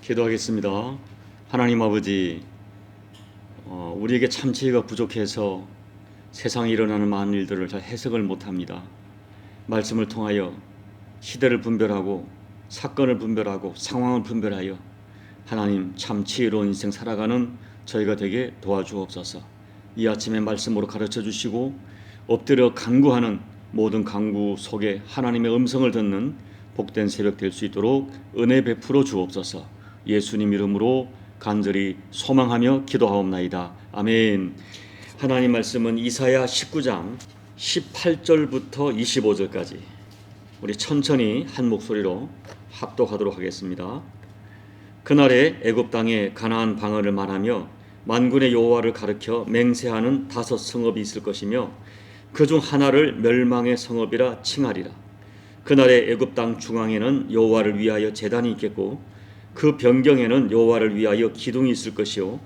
기도하겠습니다. 하나님 아버지, 우리에게 참지혜가 부족해서 세상에 일어나는 많은 일들을 잘 해석을 못합니다. 말씀을 통하여 시대를 분별하고 사건을 분별하고 상황을 분별하여 하나님 참 지혜로운 인생 살아가는 저희가 되게 도와주옵소서. 이 아침에 말씀으로 가르쳐 주시고 엎드려 간구하는 모든 간구 속에 하나님의 음성을 듣는 복된 새벽 될 수 있도록 은혜 베풀어 주옵소서. 예수님 이름으로 간절히 소망하며 기도하옵나이다. 아멘. 하나님 말씀은 이사야 19장 18절부터 25절까지 우리 천천히 한 목소리로 합독하도록 하겠습니다. 그날에 애굽 땅에 가나안 방언을 말하며 만군의 여호와를 가르켜 맹세하는 5 성읍이 있을 것이며 그중 하나를 멸망의 성읍이라 칭하리라. 그날에 애굽 땅 중앙에는 여호와를 위하여 제단이 있겠고 그 변경에는 여호와를 위하여 기둥이 있을 것이요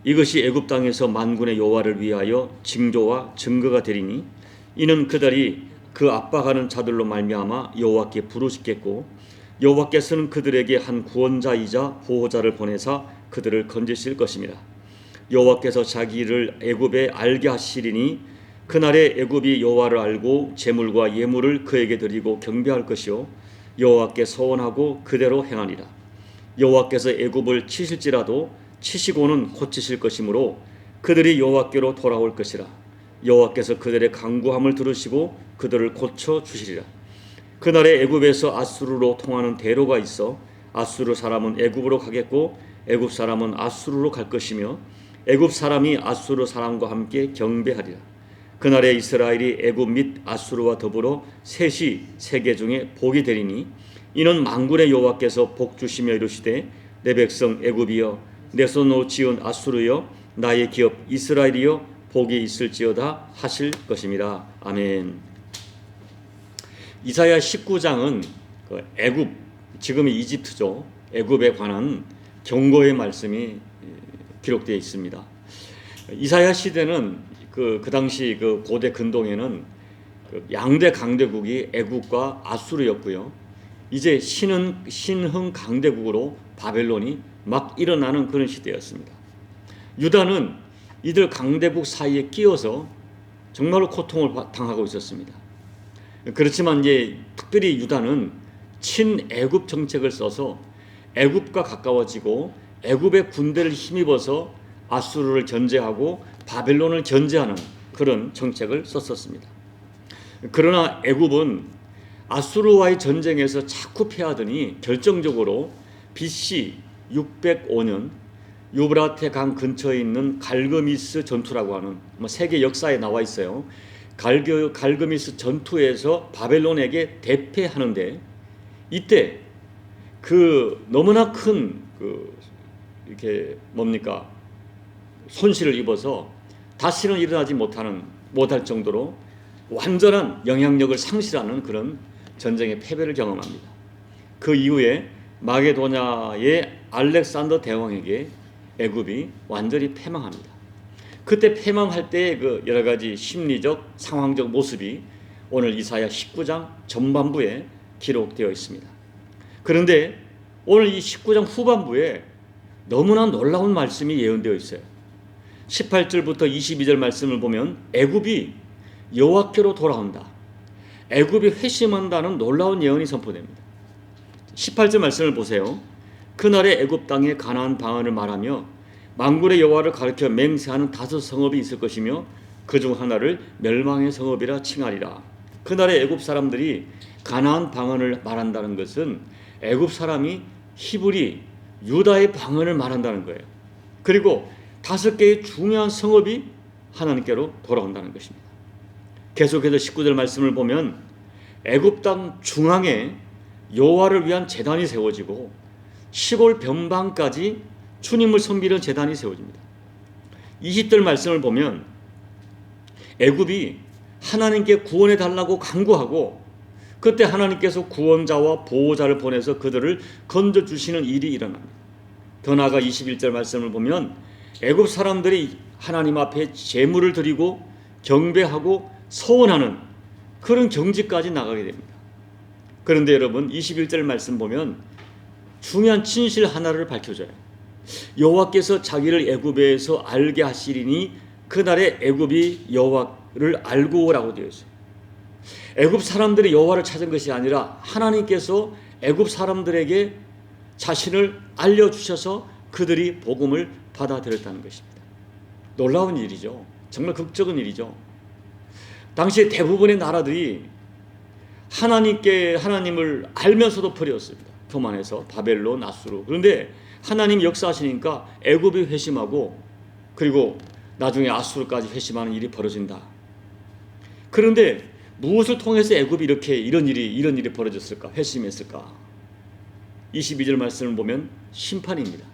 이것이 애굽 땅에서 만군의 여호와를 위하여 징조와 증거가 되리니 이는 그들이 그 압박하는 자들로 말미암아 여호와께 부르짖겠고 여호와께서는 그들에게 한 구원자이자 보호자를 보내사 그들을 건지실 것입니다. 여호와께서 자기 일을 애굽에 알게 하시리니 그날에 애굽이 여호와를 알고 제물과 예물을 그에게 드리고 경배할 것이요 여호와께 서원하고 그대로 행하리라. 여호와께서 애굽을 치실지라도 치시고는 고치실 것이므로 그들이 여호와께로 돌아올 것이라. 여호와께서 그들의 간구함을 들으시고 그들을 고쳐 주시리라. 그날에 애굽에서 아수르로 통하는 대로가 있어 아수르 사람은 애굽으로 가겠고 애굽 사람은 아수르로 갈 것이며 애굽 사람이 아수르 사람과 함께 경배하리라. 그날에 이스라엘이 애굽 및 아수르와 더불어 셋이 세계 중에 복이 되리니 이는 만군의 여호와께서 복 주시며 이르시되 내 백성 애굽이여 내 손으로 지은 아수르여 나의 기업 이스라엘이여 복이 있을지어다 하실 것입니다. 아멘. 이사야 19장은 애굽, 지금의 이집트죠. 애굽에 관한 경고의 말씀이 기록되어 있습니다. 이사야 시대는 그 당시 그 고대 근동에는 그 양대 강대국이 애굽과 아수르였고요. 이제 신흥 강대국으로 바벨론이 막 일어나는 그런 시대였습니다. 유다는 이들 강대국 사이에 끼어서 정말로 고통을 당하고 있었습니다. 그렇지만 이제 특별히 유다는 친애굽 정책을 써서 애굽과 가까워지고 애굽의 군대를 힘입어서 아수르를 견제하고 바벨론을 견제하는 그런 정책을 썼었습니다. 그러나 애굽은 아수르와의 전쟁에서 자꾸 패하더니 결정적으로 BC 605년 유브라테 강 근처에 있는 갈그미스 전투라고 하는 세계 역사에 나와 있어요. 갈그미스 전투에서 바벨론에게 대패하는데 이때 그 너무나 큰 이렇게 손실을 입어서 다시는 일어나지 못할 정도로 완전한 영향력을 상실하는 그런 전쟁의 패배를 경험합니다. 그 이후에 마게도냐의 알렉산더 대왕에게 애굽이 완전히 패망합니다. 그때 패망할 때의 그 여러 가지 심리적, 상황적 모습이 오늘 이사야 19장 전반부에 기록되어 있습니다. 그런데 오늘 이 19장 후반부에 너무나 놀라운 말씀이 예언되어 있어요. 18절부터 22절 말씀을 보면 애굽이 여호와께로 돌아온다. 애굽이 회심한다는 놀라운 예언이 선포됩니다. 18절 말씀을 보세요. 그날에 애굽 땅에 가나안 방언을 말하며 만군의 여호와를 가르쳐 맹세하는 5 성읍이 있을 것이며 그중 하나를 멸망의 성읍이라 칭하리라. 그날에 애굽 사람들이 가나안 방언을 말한다는 것은 애굽 사람이 히브리 유다의 방언을 말한다는 거예요. 그리고 5개의 중요한 성읍이 하나님께로 돌아온다는 것입니다. 계속해서 19절 말씀을 보면 애굽 땅 중앙에 여호와를 위한 제단이 세워지고 시골 변방까지 주님을 섬기는 제단이 세워집니다. 20절 말씀을 보면 애굽이 하나님께 구원해 달라고 간구하고 그때 하나님께서 구원자와 보호자를 보내서 그들을 건져주시는 일이 일어납니다. 더 나아가 21절 말씀을 보면 애굽 사람들이 하나님 앞에 제물을 드리고 경배하고 서원하는 그런 경지까지 나가게 됩니다. 그런데 여러분 21절 말씀 보면 중요한 진실 하나를 밝혀줘요. 여호와께서 자기를 애굽에서 알게 하시리니 그날에 애굽이 여호와를 알고라고 되어 있어요. 애굽 사람들이 여호와를 찾은 것이 아니라 하나님께서 애굽 사람들에게 자신을 알려주셔서 그들이 복음을 받아들였다는 것입니다. 놀라운 일이죠. 정말 극적인 일이죠. 당시 대부분의 나라들이 하나님을 알면서도 버렸습니다. 교만해서 바벨론, 아수르. 그런데 하나님이 역사하시니까 애굽이 회심하고 그리고 나중에 아수르까지 회심하는 일이 벌어진다. 그런데 무엇을 통해서 애굽이 이런 일이 벌어졌을까? 회심했을까? 22절 말씀을 보면 심판입니다.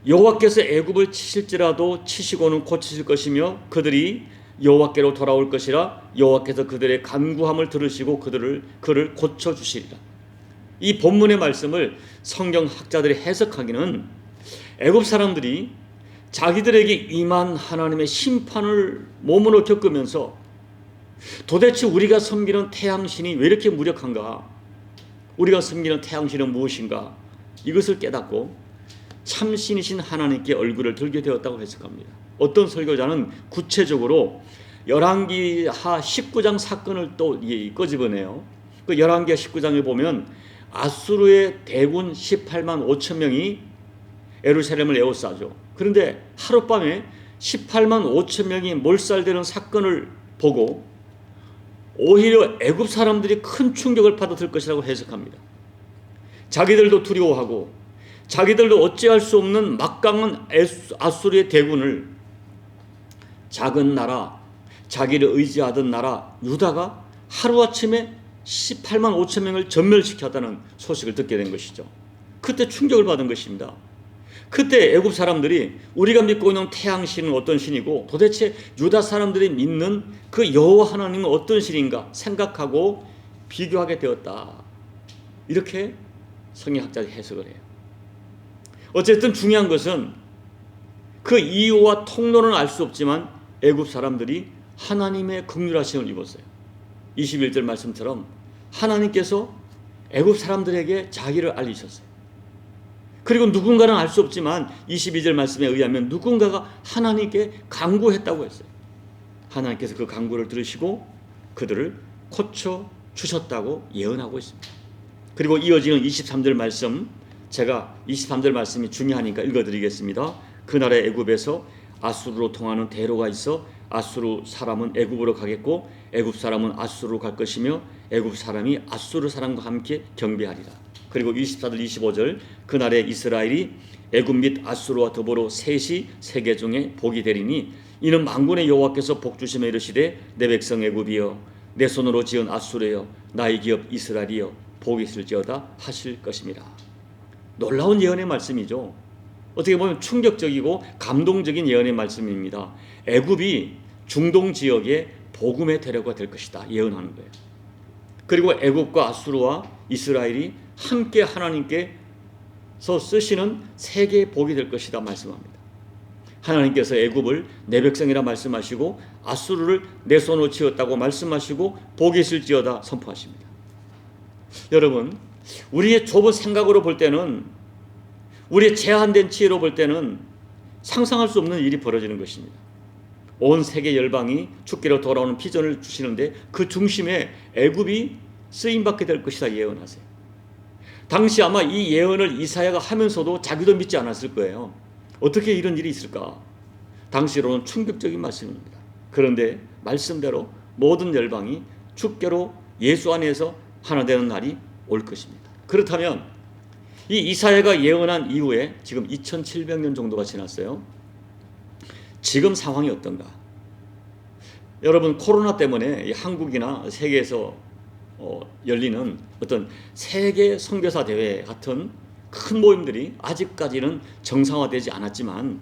여호와께서 애굽을 치실지라도 치시고는 고치실 것이며 그들이 여호와께로 돌아올 것이라 여호와께서 그들의 간구함을 들으시고 그를 고쳐 주시리라. 이 본문의 말씀을 성경 학자들이 해석하기는 애굽 사람들이 자기들에게 임한 하나님의 심판을 몸으로 겪으면서 도대체 우리가 섬기는 태양신이 왜 이렇게 무력한가? 우리가 섬기는 태양신은 무엇인가? 이것을 깨닫고 참신이신 하나님께 얼굴을 들게 되었다고 해석합니다. 어떤 설교자는 구체적으로 열왕기하 19장 사건을 또 꺼집어내요. 그 열왕기하 19장에 보면 아수르의 대군 18만 5천 명이 예루살렘을 에워싸죠. 그런데 하룻밤에 18만 5천 명이 몰살되는 사건을 보고 오히려 애굽 사람들이 큰 충격을 받았을 것이라고 해석합니다. 자기들도 두려워하고 자기들도 어찌할 수 없는 막강한 아수르의 대군을 작은 나라, 자기를 의지하던 나라 유다가 하루아침에 18만 5천 명을 전멸시켰다는 소식을 듣게 된 것이죠. 그때 충격을 받은 것입니다. 그때 애굽 사람들이 우리가 믿고 있는 태양신은 어떤 신이고 도대체 유다 사람들이 믿는 그 여호와 하나님은 어떤 신인가 생각하고 비교하게 되었다. 이렇게 성경학자들이 해석을 해요. 어쨌든 중요한 것은 그 이유와 통로는 알 수 없지만 애굽 사람들이 하나님의 긍휼하심을 입었어요. 21절 말씀처럼 하나님께서 애굽 사람들에게 자기를 알리셨어요. 그리고 누군가는 알 수 없지만 22절 말씀에 의하면 누군가가 하나님께 간구했다고 했어요. 하나님께서 그 간구를 들으시고 그들을 고쳐 주셨다고 예언하고 있습니다. 그리고 이어지는 23절 말씀, 제가 23절 말씀이 중요하니까 읽어드리겠습니다. 그날의 애굽에서 아수르로 통하는 대로가 있어 아수르 사람은 애굽으로 가겠고 애굽 사람은 아수르로 갈 것이며 애굽 사람이 아수르 사람과 함께 경배하리라. 그리고 24절 25절 그날에 이스라엘이 애굽 및 아수르와 더불어 셋이 세계 중에 복이 되리니 이는 만군의 여호와께서 복 주시며 이르시되 내 백성 애굽이여 내 손으로 지은 아수르여 나의 기업 이스라엘이여 복이 있을지어다 하실 것입니다. 놀라운 예언의 말씀이죠. 어떻게 보면 충격적이고 감동적인 예언의 말씀입니다. 애굽이 중동 지역의 복음의 대로가 될 것이다 예언하는 거예요. 그리고 애굽과 아수르와 이스라엘이 함께 하나님께서 쓰시는 세계의 복이 될 것이다 말씀합니다. 하나님께서 애굽을 내 백성이라 말씀하시고 아수르를 내 손으로 지었다고 말씀하시고 복이 있을지어다 선포하십니다. 여러분, 우리의 좁은 생각으로 볼 때는, 우리의 제한된 지혜로 볼 때는 상상할 수 없는 일이 벌어지는 것입니다. 온 세계 열방이 주께로 돌아오는 비전을 주시는데 그 중심에 애굽이 쓰임받게 될 것이다 예언하세요. 당시 아마 이 예언을 이사야가 하면서도 자기도 믿지 않았을 거예요. 어떻게 이런 일이 있을까? 당시로는 충격적인 말씀입니다. 그런데 말씀대로 모든 열방이 주께로 예수 안에서 하나 되는 날이 올 것입니다. 그렇다면 이 이사야가 예언한 이후에 지금 2700년 정도가 지났어요. 지금 상황이 어떤가? 여러분, 코로나 때문에 한국이나 세계에서 열리는 어떤 세계 선교사 대회 같은 큰 모임들이 아직까지는 정상화되지 않았지만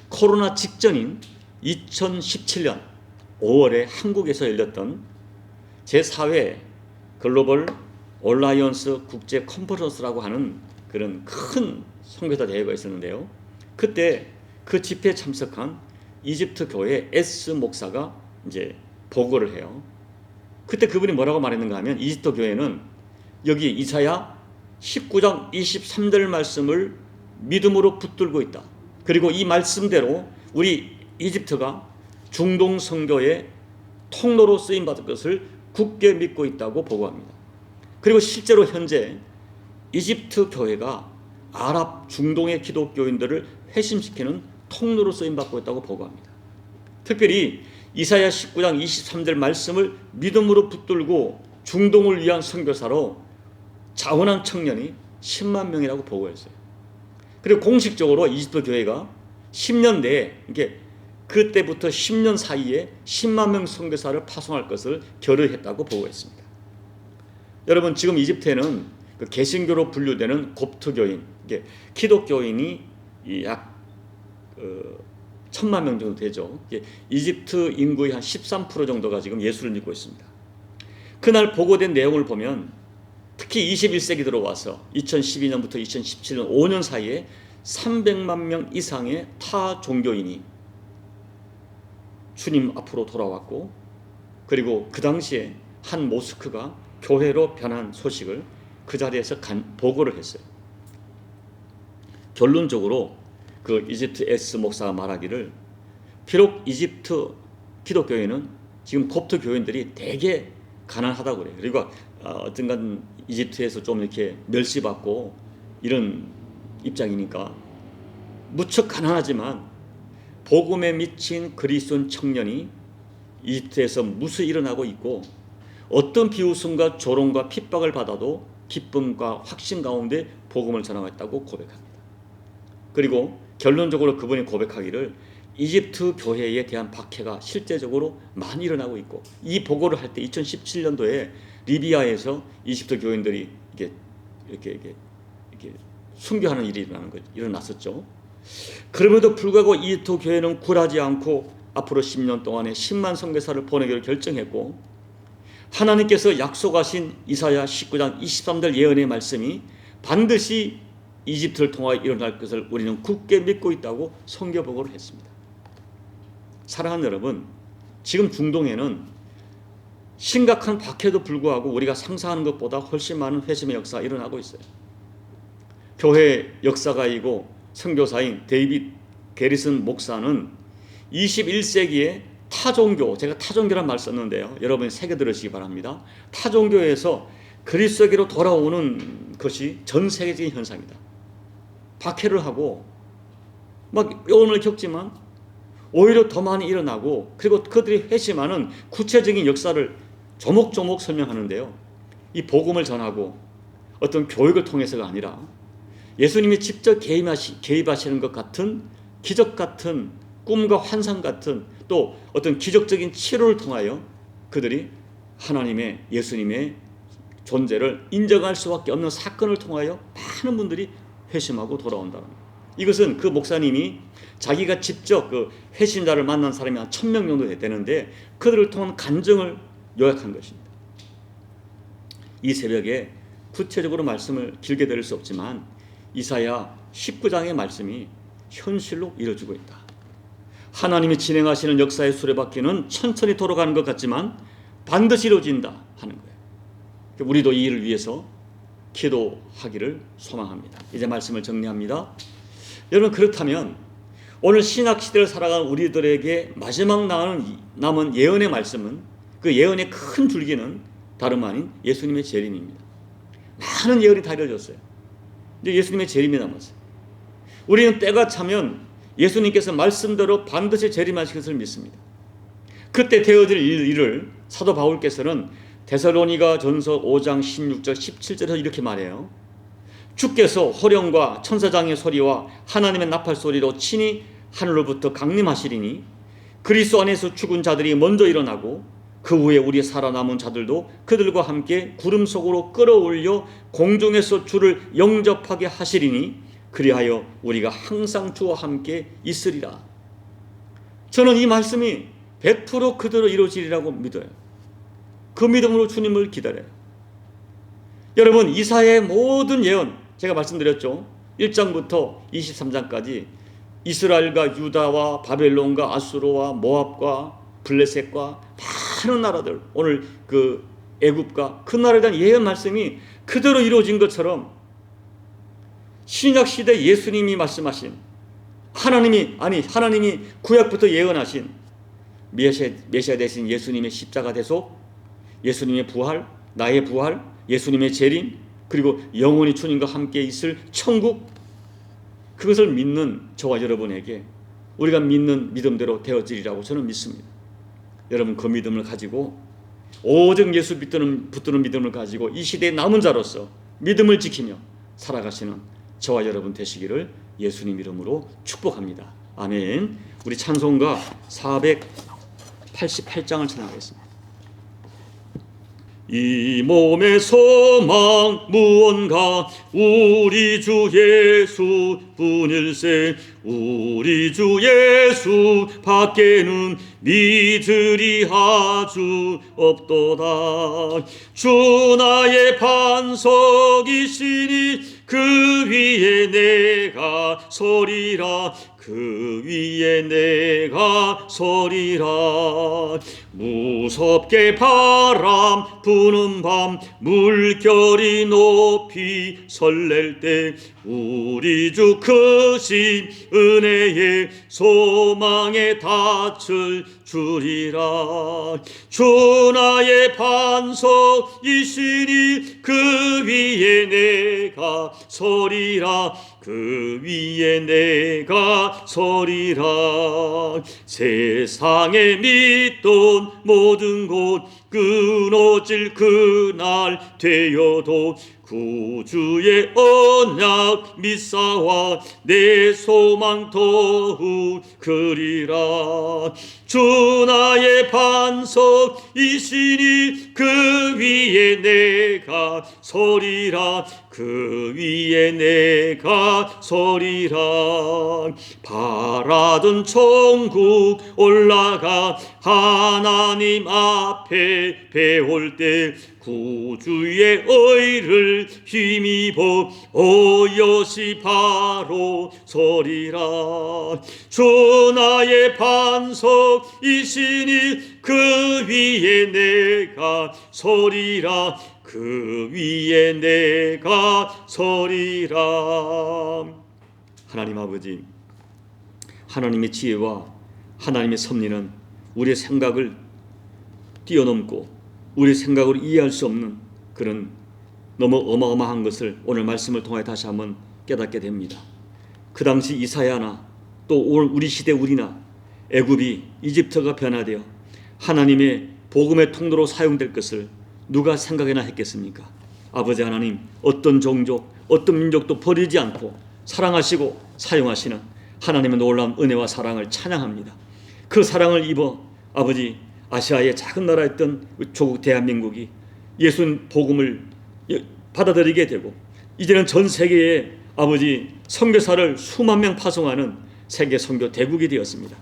코로나 직전인 2017년 5월에 한국에서 열렸던 제4회 글로벌 얼라이언스 국제 컨퍼런스라고 하는 그런 큰 선교사 대회가 있었는데요. 그때 그 집회에 참석한 이집트 교회 S 목사가 이제 보고를 해요. 그때 그분이 뭐라고 말했는가 하면 이집트 교회는 여기 이사야 19장 23절 말씀을 믿음으로 붙들고 있다. 그리고 이 말씀대로 우리 이집트가 중동 선교의 통로로 쓰임받을 것을 굳게 믿고 있다고 보고합니다. 그리고 실제로 현재 이집트 교회가 아랍 중동의 기독교인들을 회심시키는 통로로 쓰임받고 있다고 보고합니다. 특별히 이사야 19장 23절 말씀을 믿음으로 붙들고 중동을 위한 선교사로 자원한 청년이 10만 명이라고 보고했어요. 그리고 공식적으로 이집트 교회가 10년 내에 이게 그때부터 10년 사이에 10만 명 선교사를 파송할 것을 결의했다고 보고했습니다. 여러분, 지금 이집트에는 그 개신교로 분류되는 kopt교인, 이게 기독교인이 약 1,000만 명 정도 되죠. 이집트 인구의 한 13% 정도가 지금 예수를 믿고 있습니다. 그날 보고된 내용을 보면 특히 21세기 들어와서 2012년부터 2017년 5년 사이에 300만 명 이상의 타 종교인이 주님 앞으로 돌아왔고, 그리고 그 당시에 한 모스크가 교회로 변한 소식을 그 자리에서 보고를 했어요. 결론적으로 그 이집트 S 목사가 말하기를, 비록 이집트 기독교회는 지금 kop트 교인들이 되게 가난하다고 그래요. 그리고 어떤간 이집트에서 좀 이렇게 멸시받고 이런 입장이니까 무척 가난하지만 복음에 미친 그리스도인 청년이 이집트에서 무수히 일어나고 있고, 어떤 비웃음과 조롱과 핍박을 받아도 기쁨과 확신 가운데 복음을 전하겠다고 고백합니다. 그리고 결론적으로 그분이 고백하기를 이집트 교회에 대한 박해가 실제적으로 많이 일어나고 있고, 이 보고를 할 때 2017년도에 리비아에서 이집트 교인들이 이렇게 순교하는 일이 일어났었죠. 그럼에도 불구하고 이집트 교회는 굴하지 않고 앞으로 10년 동안에 10만 선교사를 보내기로 결정했고, 하나님께서 약속하신 이사야 19장 23절 예언의 말씀이 반드시 이집트를 통하여 일어날 것을 우리는 굳게 믿고 있다고 선교보고를 했습니다. 사랑하는 여러분, 지금 중동에는 심각한 박해도 불구하고 우리가 상상하는 것보다 훨씬 많은 회심의 역사가 일어나고 있어요. 교회 역사가이고 선교사인 데이빗 게리슨 목사는 21세기에 타종교, 제가 타종교란 말 썼는데요, 여러분이 새겨 들으시기 바랍니다. 타종교에서 그리스도에게로 돌아오는 것이 전 세계적인 현상이다. 박해를 하고 막 요원을 겪지만 오히려 더 많이 일어나고, 그리고 그들이 회심하는 구체적인 역사를 조목조목 설명하는데요, 이 복음을 전하고 어떤 교육을 통해서가 아니라 예수님이 직접 개입하시는 것 같은 기적 같은 꿈과 환상 같은 또 어떤 기적적인 치료를 통하여 그들이 하나님의, 예수님의 존재를 인정할 수밖에 없는 사건을 통하여 많은 분들이 회심하고 돌아온다는 거예요. 이것은 그 목사님이 자기가 직접 그 회심자를 만난 사람이 한 1,000명 정도 되는데 그들을 통한 간증을 요약한 것입니다. 이 새벽에 구체적으로 말씀을 길게 드릴 수 없지만 이사야 19장의 말씀이 현실로 이루어지고 있다. 하나님이 진행하시는 역사의 수레바퀴는 천천히 돌아가는 것 같지만 반드시 이루어진다 하는 거예요. 우리도 이 일을 위해서 기도하기를 소망합니다. 이제 말씀을 정리합니다. 여러분, 그렇다면 오늘 신학시대를 살아가는 우리들에게 마지막 남은 예언의 말씀은, 그 예언의 큰 줄기는 다름 아닌 예수님의 재림입니다. 많은 예언이 다 이루어졌어요. 이제 예수님의 재림이 남았어요. 우리는 때가 차면 예수님께서 말씀대로 반드시 재림하실 것을 믿습니다. 그때 되어질 일을 사도 바울께서는 데살로니가 전서 5장 16절 17절에서 이렇게 말해요. 주께서 호령과 천사장의 소리와 하나님의 나팔 소리로 친히 하늘로부터 강림하시리니 그리스도 안에서 죽은 자들이 먼저 일어나고 그 후에 우리 살아남은 자들도 그들과 함께 구름 속으로 끌어올려 공중에서 주를 영접하게 하시리니 그리하여 우리가 항상 주와 함께 있으리라. 저는 이 말씀이 100% 그대로 이루어지리라고 믿어요. 그 믿음으로 주님을 기다려요. 여러분, 이사야의 모든 예언, 제가 말씀드렸죠. 1장부터 23장까지 이스라엘과 유다와 바벨론과 아수르와 모압과 블레셋과 많은 나라들, 오늘 그 애굽과 그 나라에 대한 예언 말씀이 그대로 이루어진 것처럼 신약 시대 예수님이 말씀하신 하나님이 구약부터 예언하신 메시아 되신 예수님의 십자가 대속, 예수님의 부활, 나의 부활, 예수님의 재림, 그리고 영원히 주님과 함께 있을 천국, 그것을 믿는 저와 여러분에게 우리가 믿는 믿음대로 되어지리라고 저는 믿습니다. 여러분, 그 믿음을 가지고 오직 예수 붙드는 믿음을 가지고 이 시대의 남은 자로서 믿음을 지키며 살아가시는 저와 여러분 되시기를 예수님 이름으로 축복합니다. 아멘. 우리 찬송가 488장을 찬양하겠습니다. 이 몸의 소망 무언가 우리 주 예수 뿐일세. 우리 주 예수 밖에는 믿으리 아주 없도다. 주 나의 반석이시니 그 위에 내가 서리라. 그 위에 내가 서리라. 무섭게 바람 부는 밤 물결이 높이 설렐 때 우리 주 크신 은혜의 소망에 닿을 주리라. 주 나의 반석이시니 그 위에 내가 서리라. 그 위에 내가 서리라. 세상에 믿던 모든 곳 끊어질 그날 되어도 구주의 언약 믿사와 내 소망 더욱 크리라. 주 나의 반석이시니 그 위에 내가 서리라. 그 위에 내가 서리라. 바라던 천국 올라가 하나님 앞에 배울 때 구주의 의를 힘입어 어여시 바로 서리라. 주 나의 반석이시니 그 위에 내가 서리라. 그 위에 내가 서리라. 하나님 아버지, 하나님의 지혜와 하나님의 섭리는 우리의 생각을 뛰어넘고 우리 생각으로 이해할 수 없는 그런 너무 어마어마한 것을 오늘 말씀을 통해 다시 한번 깨닫게 됩니다. 그 당시 이사야나 또 우리 시대 우리나 애굽이 이집트가 변화되어 하나님의 복음의 통로로 사용될 것을 누가 생각이나 했겠습니까? 아버지 하나님, 어떤 종족, 어떤 민족도 버리지 않고 사랑하시고 사용하시는 하나님의 놀라운 은혜와 사랑을 찬양합니다. 그 사랑을 입어 아버지 아시아의 작은 나라였던 조국 대한민국이 예수 복음을 받아들이게 되고 이제는 전 세계에 아버지 선교사를 수만 명 파송하는 세계 선교 대국이 되었습니다.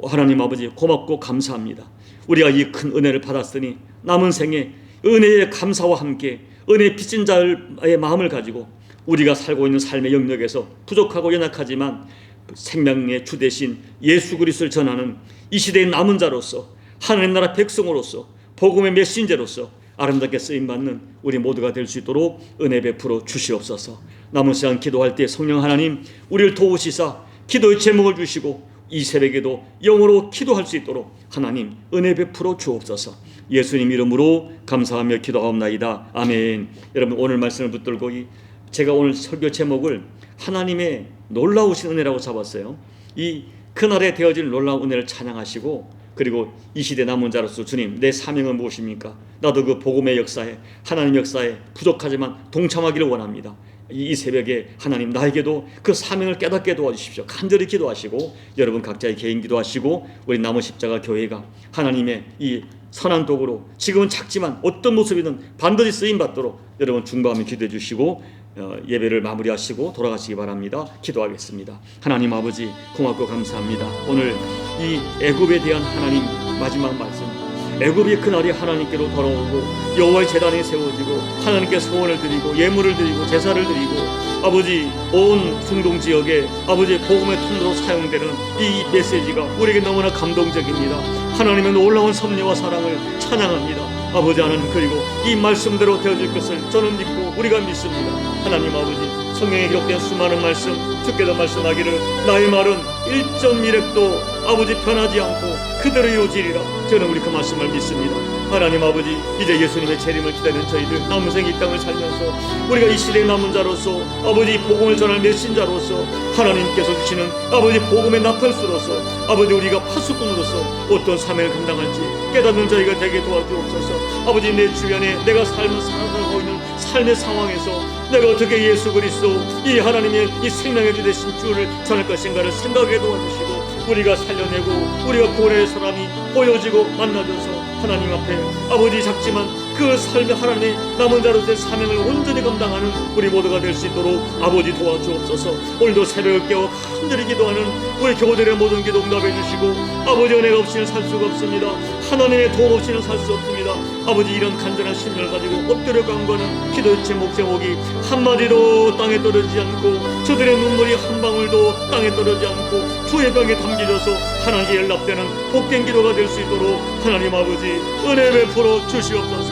하나님 아버지 고맙고 감사합니다. 우리가 이 큰 은혜를 받았으니 남은 생에 은혜의 감사와 함께 은혜 빚진 자의 마음을 가지고 우리가 살고 있는 삶의 영역에서 부족하고 연약하지만 생명의 주 대신 예수 그리스도를 전하는 이 시대의 남은 자로서 하나님 나라 백성으로서 복음의 메신저로서 아름답게 쓰임받는 우리 모두가 될 수 있도록 은혜 베풀어 주시옵소서. 남은 시간 기도할 때 성령 하나님 우리를 도우시사 기도의 제목을 주시고 이 새벽에도 영어로 기도할 수 있도록 하나님 은혜 베풀어 주옵소서. 예수님 이름으로 감사하며 기도하옵나이다. 아멘. 여러분, 오늘 말씀을 붙들고 제가 오늘 설교 제목을 하나님의 놀라우신 은혜라고 잡았어요. 이 그날에 되어질 놀라운 은혜를 찬양하시고, 그리고 이 시대 남은 자로서 주님, 내 사명은 무엇입니까? 나도 그 복음의 역사에, 하나님 역사에 부족하지만 동참하기를 원합니다. 이 새벽에 하나님 나에게도 그 사명을 깨닫게 도와주십시오. 간절히 기도하시고 여러분 각자의 개인 기도하시고 우리 남은 십자가 교회가 하나님의 이 선한 도구로 지금은 작지만 어떤 모습이든 반드시 쓰임받도록 여러분 중보하며 기도해 주시고 예배를 마무리하시고 돌아가시기 바랍니다. 기도하겠습니다. 하나님 아버지 고맙고 감사합니다. 오늘 이 애굽에 대한 하나님 마지막 말씀, 애굽이 그날이 하나님께로 돌아오고 여호와의 제단이 세워지고 하나님께 소원을 드리고 예물을 드리고 제사를 드리고 아버지 온 중동 지역에 아버지 복음의 통로로 사용되는 이 메시지가 우리에게 너무나 감동적입니다. 하나님의 놀라운 섭리와 사랑을 찬양합니다. 아버지 하나님, 그리고 이 말씀대로 되어질 것을 저는 믿고 우리가 믿습니다. 하나님 아버지 성경에 기록된 수많은 말씀, 주께서 말씀하기를 나의 말은 1.1획도 아버지 변하지 않고 그대로 이루어지리라. 저는 우리 그 말씀을 믿습니다. 하나님 아버지, 이제 예수님의 재림을 기다리는 저희들 남은 생 이 땅을 살면서 우리가 이 시대의 남은 자로서 아버지 복음을 전할 메신자로서 하나님께서 주시는 아버지 복음의 나팔수로서 아버지 우리가 파수꾼으로서 어떤 사명을 감당할지 깨닫는 저희가 되게 도와주옵소서. 아버지 내 주변에 내가 살아가고 있는 삶의 상황에서 내가 어떻게 예수 그리스도 이 하나님의 이 생명의 주 되신 주를 전할 것인가를 생각하게 도와주시고 우리가 살려내고 우리가 구원의 사람이 보여지고 만나줘서 하나님 앞에 아버지 작지만 그 삶의 하나님의 남은 자로서의 사명을 온전히 감당하는 우리 모두가 될 수 있도록 아버지 도와주옵소서. 오늘도 새벽을 깨워 간절히 기도하는 우리 교우들의 모든 기도 응답해 주시고 아버지 은혜가 없이는 살 수가 없습니다. 하나님의 도움 없이는 살 수 없습니다. 아버지 이런 간절한 심령을 가지고 엎드려 간구하는 기도의 제목이 한마디도 땅에 떨어지지 않고 저들의 눈물이 한 방울도 땅에 떨어지지 않고 주의 병에 담겨져서 하나님께 연락되는 복된 기도가 될 수 있도록 하나님 아버지 은혜 베풀어 주시옵소서.